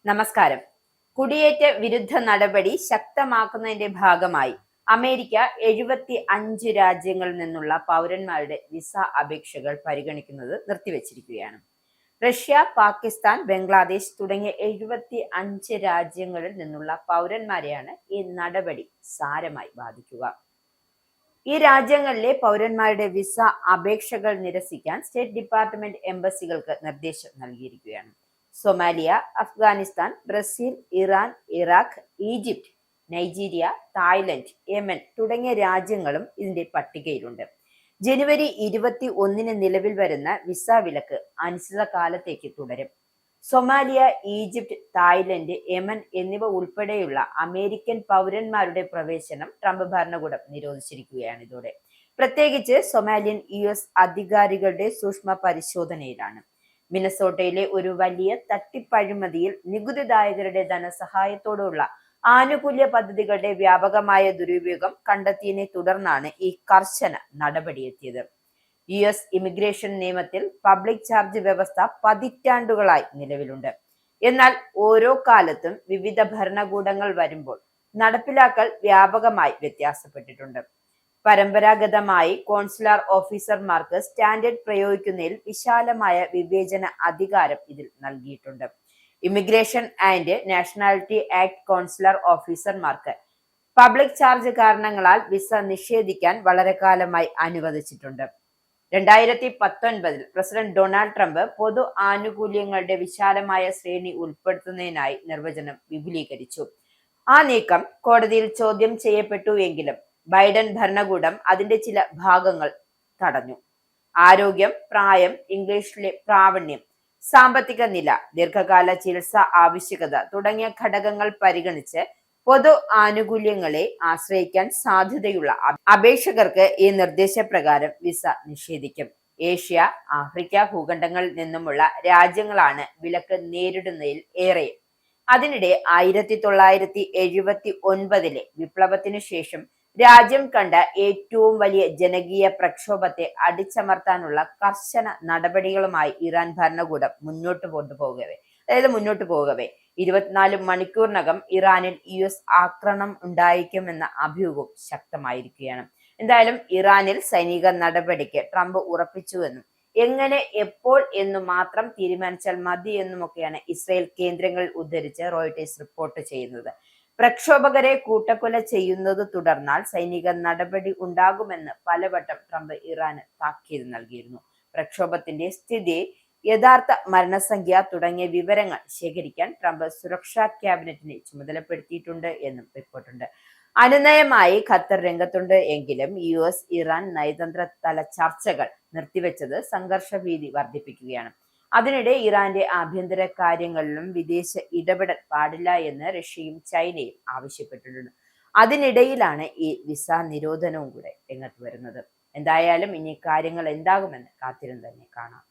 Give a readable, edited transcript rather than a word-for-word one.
നമസ്കാരം. കുടിയേറ്റ വിരുദ്ധ നടപടി ശക്തമാക്കുന്നതിന്റെ ഭാഗമായി അമേരിക്ക 75 രാജ്യങ്ങളിൽ നിന്നുള്ള പൗരന്മാരുടെ വിസ അപേക്ഷകൾ പരിഗണിക്കുന്നത് നിർത്തിവച്ചിരിക്കുകയാണ്. റഷ്യ, പാകിസ്ഥാൻ, ബംഗ്ലാദേശ് തുടങ്ങിയ 75 രാജ്യങ്ങളിൽ നിന്നുള്ള പൗരന്മാരെയാണ് ഈ നടപടി സാരമായി ബാധിക്കുക. ഈ രാജ്യങ്ങളിലെ പൗരന്മാരുടെ വിസ അപേക്ഷകൾ നിരസിക്കാൻ സ്റ്റേറ്റ് ഡിപ്പാർട്ട്മെന്റ് എംബസികൾക്ക് നിർദ്ദേശം നൽകിയിരിക്കുകയാണ്. Somalia, Afghanistan, Brazil, Iran, Iraq, Egypt, Nigeria, Thailand, Yemen തുടങ്ങിയ രാജ്യങ്ങളും ഇതിന്റെ പട്ടികയിലുണ്ട്. ജനുവരി 21 നിലവിൽ വരുന്ന വിസ വിലക്ക് അനിശ്ചിതകാലത്തേക്ക് തുടരും. സൊമാലിയ, ഈജിപ്റ്റ്, തായ്ലൻഡ്, യമൻ എന്നിവ ഉൾപ്പെടെയുള്ള അമേരിക്കൻ പൗരന്മാരുടെ പ്രവേശനം ട്രംപ് ഭരണകൂടം നിരോധിച്ചിരിക്കുകയാണ്. ഇതോടെ പ്രത്യേകിച്ച് സൊമാലിയൻ US അധികാരികളുടെ സൂക്ഷ്മ പരിശോധനയിലാണ്. മിനസോട്ടയിലെ ഒരു വലിയ തട്ടിപ്പഴിമതിയിൽ നികുതിദായകരുടെ ധനസഹായത്തോടുള്ള ആനുകൂല്യ പദ്ധതികളുടെ വ്യാപകമായ ദുരുപയോഗം കണ്ടെത്തിയതിനെ തുടർന്നാണ് ഈ കർശന നടപടിയെത്തിയത്. US ഇമിഗ്രേഷൻ നിയമത്തിൽ പബ്ലിക് ചാർജ് വ്യവസ്ഥ പതിറ്റാണ്ടുകളായി നിലവിലുണ്ട്. എന്നാൽ ഓരോ കാലത്തും വിവിധ ഭരണകൂടങ്ങൾ വരുമ്പോൾ നടപ്പിലാക്കൽ വ്യാപകമായി വ്യത്യാസപ്പെട്ടിട്ടുണ്ട്. പരമ്പരാഗതമായി കോൺസുലാർ ഓഫീസർമാർക്ക് സ്റ്റാൻഡേർഡ് പ്രയോഗിക്കുന്നതിൽ വിശാലമായ വിവേചന അധികാരം ഇതിൽ നൽകിയിട്ടുണ്ട്. Immigration and nationality act consular ഓഫീസർമാർക്ക് പബ്ലിക് ചാർജ് കാരണങ്ങളാൽ വിസ നിഷേധിക്കാൻ വളരെ കാലമായി അനുവദിച്ചിട്ടുണ്ട്. 2019 പ്രസിഡന്റ് ഡൊണാൾഡ് ട്രംപ് പൊതു ആനുകൂല്യങ്ങളുടെ വിശാലമായ ശ്രേണി ഉൾപ്പെടുത്തുന്നതിനായി നിർവചനം വിപുലീകരിച്ചു. ആ നീക്കം കോടതിയിൽ ചോദ്യം ചെയ്യപ്പെട്ടു എങ്കിലും ബൈഡൻ ഭരണകൂടം അതിന്റെ ചില ഭാഗങ്ങൾ തടഞ്ഞു. ആരോഗ്യം, പ്രായം, ഇംഗ്ലീഷിലെ പ്രാവീണ്യം, സാമ്പത്തിക നില, ദീർഘകാല ചികിത്സ ആവശ്യകത തുടങ്ങിയ ഘടകങ്ങൾ പരിഗണിച്ച് പൊതു ആനുകൂല്യങ്ങളെ ആശ്രയിക്കാൻ സാധ്യതയുള്ള അപേക്ഷകർക്ക് ഈ നിർദ്ദേശപ്രകാരം വിസ നിഷേധിക്കും. ഏഷ്യ, ആഫ്രിക്ക ഭൂഖണ്ഡങ്ങളിൽ നിന്നുമുള്ള രാജ്യങ്ങളാണ് വിലക്ക് നേരിടുന്നതിൽ ഏറെ. അതിനിടെ 1979 വിപ്ലവത്തിനു ശേഷം രാജ്യം കണ്ട ഏറ്റവും വലിയ ജനകീയ പ്രക്ഷോഭത്തെ അടിച്ചമർത്താനുള്ള കർശന നടപടികളുമായി ഇറാൻ ഭരണകൂടം മുന്നോട്ട് പോകവേ 24 മണിക്കൂറിനകം ഇറാനിൽ US ആക്രമണം ഉണ്ടായിരിക്കുമെന്ന അഭ്യൂഹവും ശക്തമായിരിക്കുകയാണ്. എന്തായാലും ഇറാനിൽ സൈനിക നടപടിക്ക് ട്രംപ് ഉറപ്പിച്ചുവെന്നും എങ്ങനെ, എപ്പോൾ എന്നു മാത്രം തീരുമാനിച്ചാൽ മതി എന്നുമൊക്കെയാണ് ഇസ്രയേൽ കേന്ദ്രങ്ങളിൽ ഉദ്ധരിച്ച് റോയിട്ടേഴ്സ് റിപ്പോർട്ട് ചെയ്യുന്നത്. പ്രക്ഷോഭകരെ കൂട്ടക്കൊല ചെയ്യുന്നത് തുടർന്നാൽ സൈനിക നടപടി ഉണ്ടാകുമെന്ന് പലവട്ടം ട്രംപ് ഇറാന് താക്കീത് നൽകിയിരുന്നു. പ്രക്ഷോഭത്തിന്റെ സ്ഥിതി, യഥാർത്ഥ മരണസംഖ്യ തുടങ്ങിയ വിവരങ്ങൾ ശേഖരിക്കാൻ ട്രംപ് സുരക്ഷാ ക്യാബിനറ്റിനെ ചുമതലപ്പെടുത്തിയിട്ടുണ്ട് എന്നും റിപ്പോർട്ടുണ്ട്. അനുനയമായി ഖത്തർ രംഗത്തുണ്ട് എങ്കിലും US ഇറാൻ നയതന്ത്ര തല ചർച്ചകൾ നിർത്തിവെച്ചത് സംഘർഷ ഭീതി വർദ്ധിപ്പിക്കുകയാണ്. അതിനിടെ ഇറാന്റെ ആഭ്യന്തര കാര്യങ്ങളിലും വിദേശ ഇടപെടൽ പാടില്ല എന്ന് റഷ്യയും ചൈനയും ആവശ്യപ്പെട്ടിട്ടുണ്ട്. അതിനിടയിലാണ് ഈ വിസ നിരോധനവും കൂടെ രംഗത്ത് വരുന്നത്. എന്തായാലും ഇനി കാര്യങ്ങൾ എന്താകുമെന്ന് കാത്തിരുന്ന് തന്നെ കാണാം.